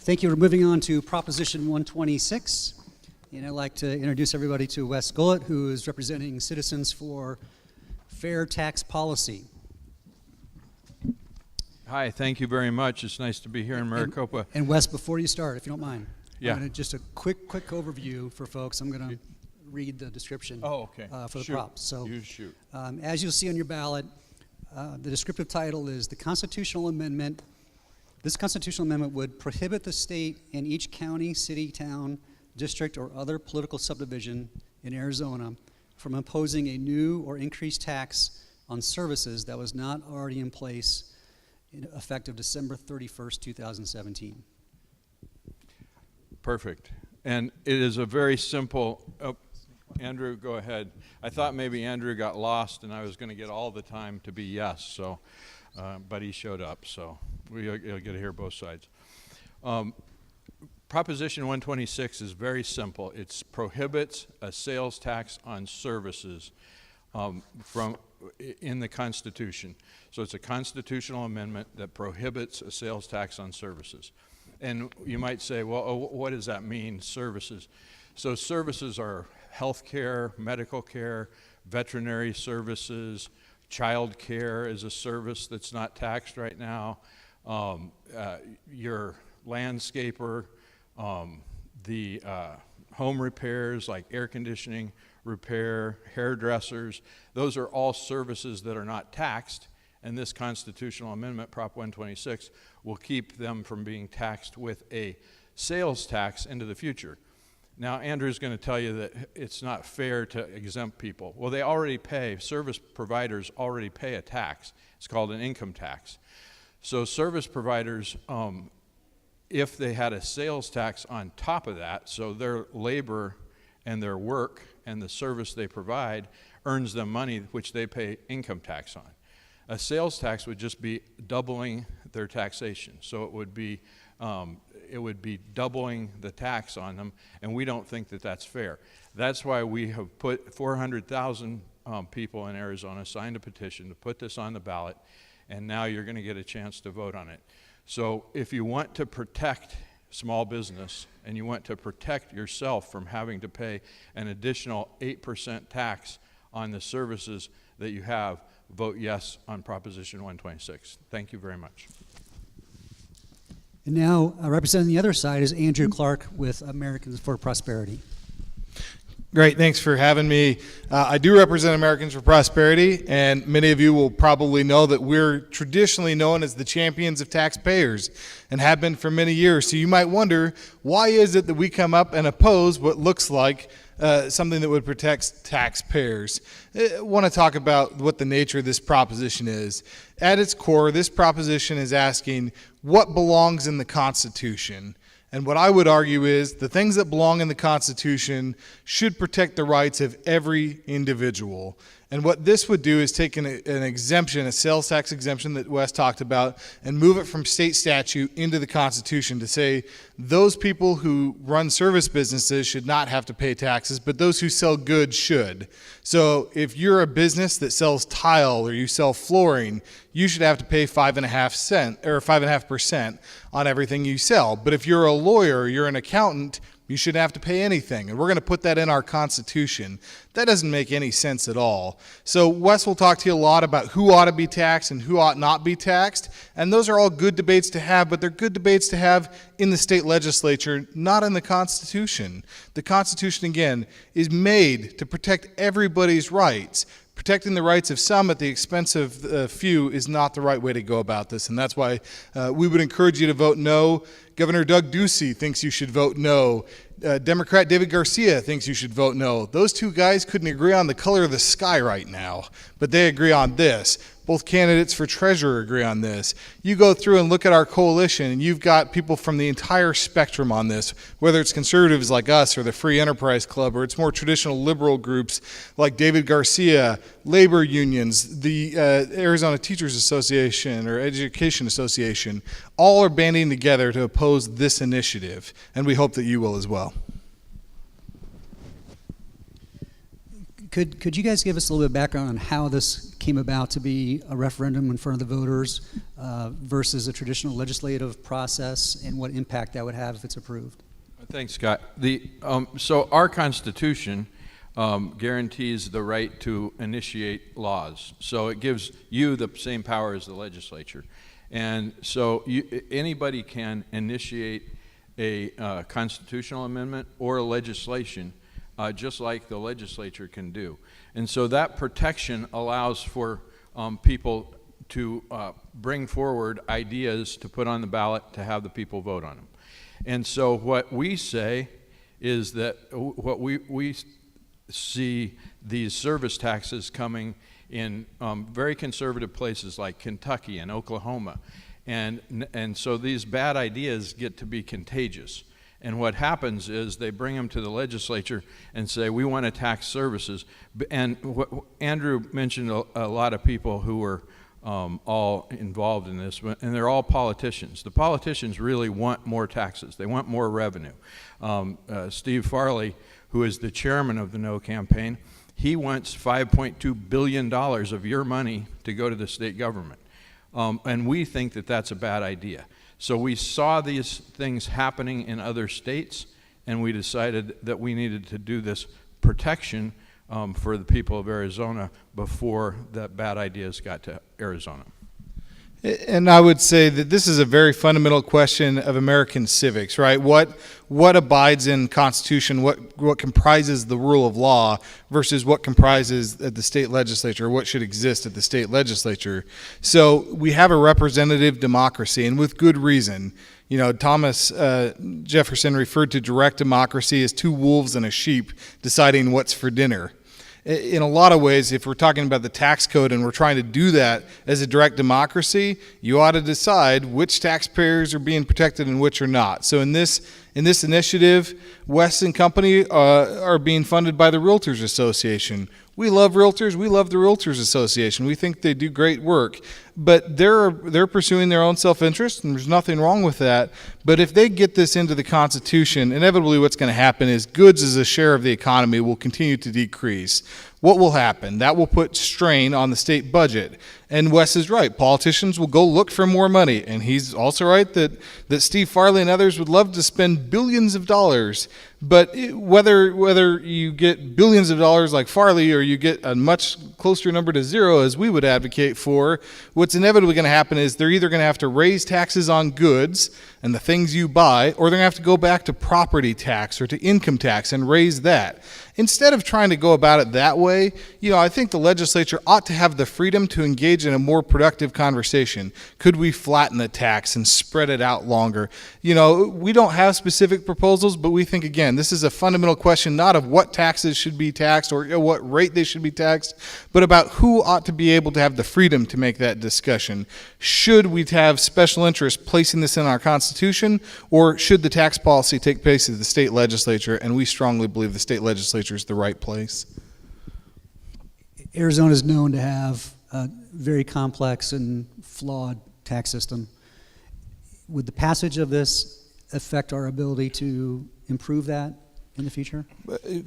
Thank you. We're moving on to Proposition 126. And I'd like to introduce everybody to Wes Gullett, who is representing Citizens for Fair Tax Policy. Hi, thank you very much. It's nice to be here in Maricopa. And Wes, before you start, if you don't mind, yeah. Just a quick overview for folks. I'm going to read the description for the props. So, you shoot. As you'll see on your ballot, the descriptive title is the Constitutional Amendment. This constitutional amendment would prohibit the state and each county, city, town, district, or other political subdivision in Arizona from imposing a new or increased tax on services that was not already in place effective December 31st, 2017. Perfect. And it is a very simple, Andrew, go ahead. I thought maybe Andrew got lost and I was going to get all the time to be yes, so, but he showed up, so you'll get to hear both sides. Proposition 126 is very simple. It prohibits a sales tax on services in the Constitution. So it's a constitutional amendment that prohibits a sales tax on services. And you might say, well, what does that mean, services? So services are health care, medical care, veterinary services, child care is a service that's not taxed right now, your landscaper, the home repairs like air conditioning repair, hairdressers, those are all services that are not taxed, and this constitutional amendment, Prop 126, will keep them from being taxed with a sales tax into the future. Now, Andrew's going to tell you that it's not fair to exempt people. Well, they already pay, service providers already pay a tax. It's called an income tax. So service providers, if they had a sales tax on top of that, so their labor and their work and the service they provide earns them money which they pay income tax on. A sales tax would just be doubling their taxation. So it would be doubling the tax on them, and we don't think that that's fair. That's why we have put 400,000 people in Arizona signed a petition to put this on the ballot, and now you're going to get a chance to vote on it. So if you want to protect small business and you want to protect yourself from having to pay an additional 8% tax on the services that you have, vote yes on Proposition 126. Thank you very much. And now, representing the other side is Andrew Clark with Americans for Prosperity. Great, thanks for having me. I do represent Americans for Prosperity, and many of you will probably know that we're traditionally known as the champions of taxpayers and have been for many years. So you might wonder, why is it that we come up and oppose what looks like something that would protect taxpayers? I want to talk about what the nature of this proposition is. At its core, this proposition is asking what belongs in the Constitution. And what I would argue is the things that belong in the Constitution should protect the rights of every individual. And what this would do is take an exemption, a sales tax exemption that Wes talked about, and move it from state statute into the Constitution to say those people who run service businesses should not have to pay taxes, but those who sell goods should. So if you're a business that sells tile or you sell flooring, you should have to pay 5.5% on everything you sell. But if you're a lawyer, you're an accountant, you shouldn't have to pay anything. And we're going to put that in our Constitution. That doesn't make any sense at all. So Wes will talk to you a lot about who ought to be taxed and who ought not be taxed. And those are all good debates to have, but they're good debates to have in the state legislature, not in the Constitution. The Constitution, again, is made to protect everybody's rights. Protecting the rights of some at the expense of few is not the right way to go about this, and that's why we would encourage you to vote no. Governor Doug Ducey thinks you should vote no. Democrat David Garcia thinks you should vote no. Those two guys couldn't agree on the color of the sky right now, but they agree on this. Both candidates for treasurer agree on this. You go through and look at our coalition, and you've got people from the entire spectrum on this, whether it's conservatives like us or the Free Enterprise Club, or it's more traditional liberal groups like David Garcia, labor unions, the Arizona Teachers Association or Education Association. All are banding together to oppose this initiative, and we hope that you will as well. Could you guys give us a little bit of background on how this came about to be a referendum in front of the voters versus a traditional legislative process, and what impact that would have if it's approved. Thanks, Scott. So our Constitution guarantees the right to initiate laws. So it gives you the same power as the legislature. And so anybody can initiate a constitutional amendment or a legislation just like the legislature can do. And so that protection allows for people to bring forward ideas to put on the ballot to have the people vote on them. And so what we say is that what we see these service taxes coming in very conservative places like Kentucky and Oklahoma. And so these bad ideas get to be contagious. And what happens is they bring them to the legislature and say, we want to tax services. And Andrew mentioned a lot of people who were all involved in this, and they're all politicians. The politicians really want more taxes. They want more revenue. Steve Farley, who is the chairman of the No campaign, he wants $5.2 billion of your money to go to the state government. And we think that that's a bad idea. So we saw these things happening in other states, and we decided that we needed to do this protection for the people of Arizona before the bad ideas got to Arizona. And I would say that this is a very fundamental question of American civics, right? What abides in Constitution, what comprises the rule of law versus what comprises at the state legislature, what should exist at the state legislature. So we have a representative democracy, and with good reason. You know, Thomas Jefferson referred to direct democracy as two wolves and a sheep deciding what's for dinner. In a lot of ways, if we're talking about the tax code and we're trying to do that as a direct democracy, you ought to decide which taxpayers are being protected and which are not. So in this initiative, Wes and Company are being funded by the Realtors Association. We love realtors. We love the Realtors Association. We think they do great work. But they're pursuing their own self-interest, and there's nothing wrong with that. But if they get this into the Constitution, inevitably what's going to happen is goods as a share of the economy will continue to decrease. What will happen? That will put strain on the state budget. And Wes is right. Politicians will go look for more money. And he's also right that Steve Farley and others would love to spend billions of dollars. But whether you get billions of dollars like Farley or you get a much closer number to zero, as we would advocate for, what's inevitably going to happen is they're either going to have to raise taxes on goods and the things you buy, or they're going to have to go back to property tax or to income tax and raise that. Instead of trying to go about it that way, I think the legislature ought to have the freedom to engage in a more productive conversation. Could we flatten the tax and spread it out longer? We don't have specific proposals, but we think, again, this is a fundamental question not of what taxes should be taxed or what rate they should be taxed, but about who ought to be able to have the freedom to make that discussion. Should we have special interests placing this in our Constitution, or should the tax policy take place at the state legislature? And we strongly believe the state legislature is the right place. Arizona is known to have a very complex and flawed tax system. Would the passage of this affect our ability to improve that in the future?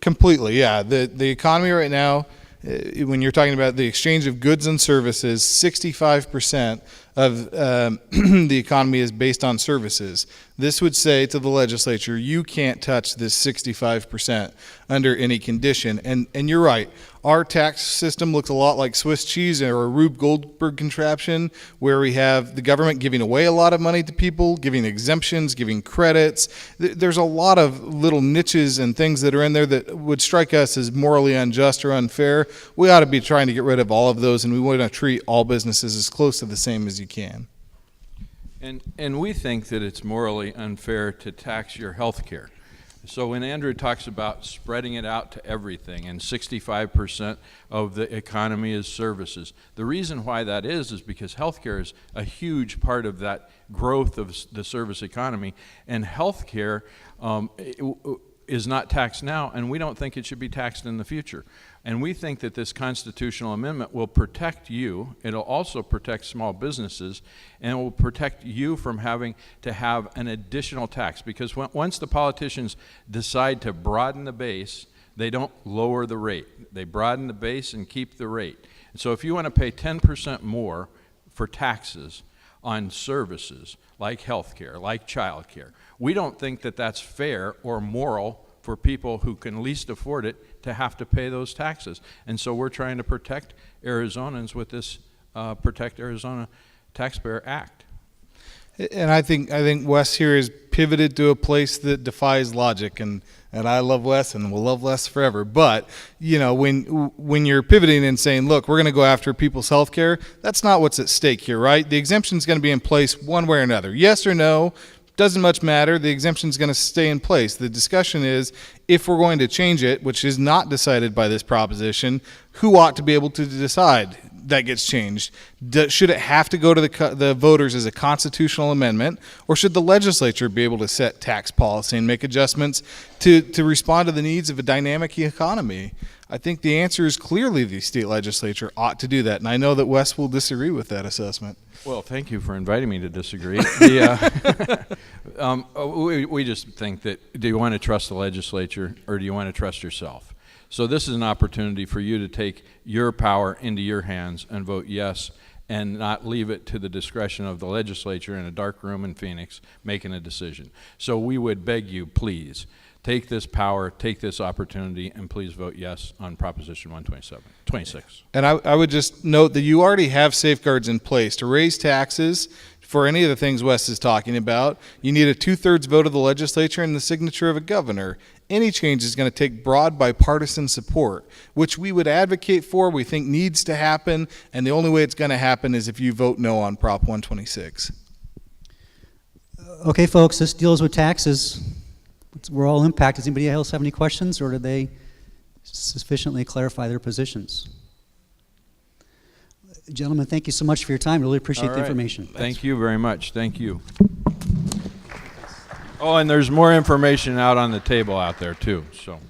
Completely, yeah. The economy right now, when you're talking about the exchange of goods and services, 65% of the economy is based on services. This would say to the legislature, you can't touch this 65% under any condition. And you're right. Our tax system looks a lot like Swiss cheese or a Rube Goldberg contraption, where we have the government giving away a lot of money to people, giving exemptions, giving credits. There's a lot of little niches and things that are in there that would strike us as morally unjust or unfair. We ought to be trying to get rid of all of those, and we want to treat all businesses as close to the same as you can. And we think that it's morally unfair to tax your health care. So when Andrew talks about spreading it out to everything and 65% of the economy is services, the reason why that is because healthcare is a huge part of that growth of the service economy, and healthcare is not taxed now, and we don't think it should be taxed in the future. And we think that this constitutional amendment will protect you. It'll also protect small businesses, and it will protect you from having to have an additional tax. Because once the politicians decide to broaden the base, they don't lower the rate. They broaden the base and keep the rate. So if you want to pay 10% more for taxes on services like healthcare, like childcare, we don't think that that's fair or moral for people who can least afford it to have to pay those taxes. And so we're trying to protect Arizonans with this Protect Arizona Taxpayer Act. And I think Wes here has pivoted to a place that defies logic, and I love Wes and will love Wes forever. But when you're pivoting and saying, look, we're going to go after people's health care, that's not what's at stake here, right? The exemption is going to be in place one way or another. Yes or no, doesn't much matter. The exemption is going to stay in place. The discussion is, if we're going to change it, which is not decided by this proposition, who ought to be able to decide that gets changed? Should it have to go to the voters as a constitutional amendment, or should the legislature be able to set tax policy and make adjustments to respond to the needs of a dynamic economy? I think the answer is clearly the state legislature ought to do that, and I know that Wes will disagree with that assessment. Well, thank you for inviting me to disagree. We just think that, do you want to trust the legislature or do you want to trust yourself? So this is an opportunity for you to take your power into your hands and vote yes, and not leave it to the discretion of the legislature in a dark room in Phoenix making a decision. So we would beg you, please, take this power, take this opportunity, and please vote yes on Proposition 126. And I would just note that you already have safeguards in place to raise taxes for any of the things Wes is talking about. You need a 2/3 vote of the legislature and the signature of a governor. Any change is going to take broad bipartisan support, which we would advocate for, we think needs to happen, and the only way it's going to happen is if you vote no on Prop 126. Okay, folks, this deals with taxes. We're all impacted. Does anybody else have any questions, or did they sufficiently clarify their positions? Gentlemen, thank you so much for your time. Really appreciate the information. Thank you very much. Thank you. Oh, and there's more information out on the table out there too. So.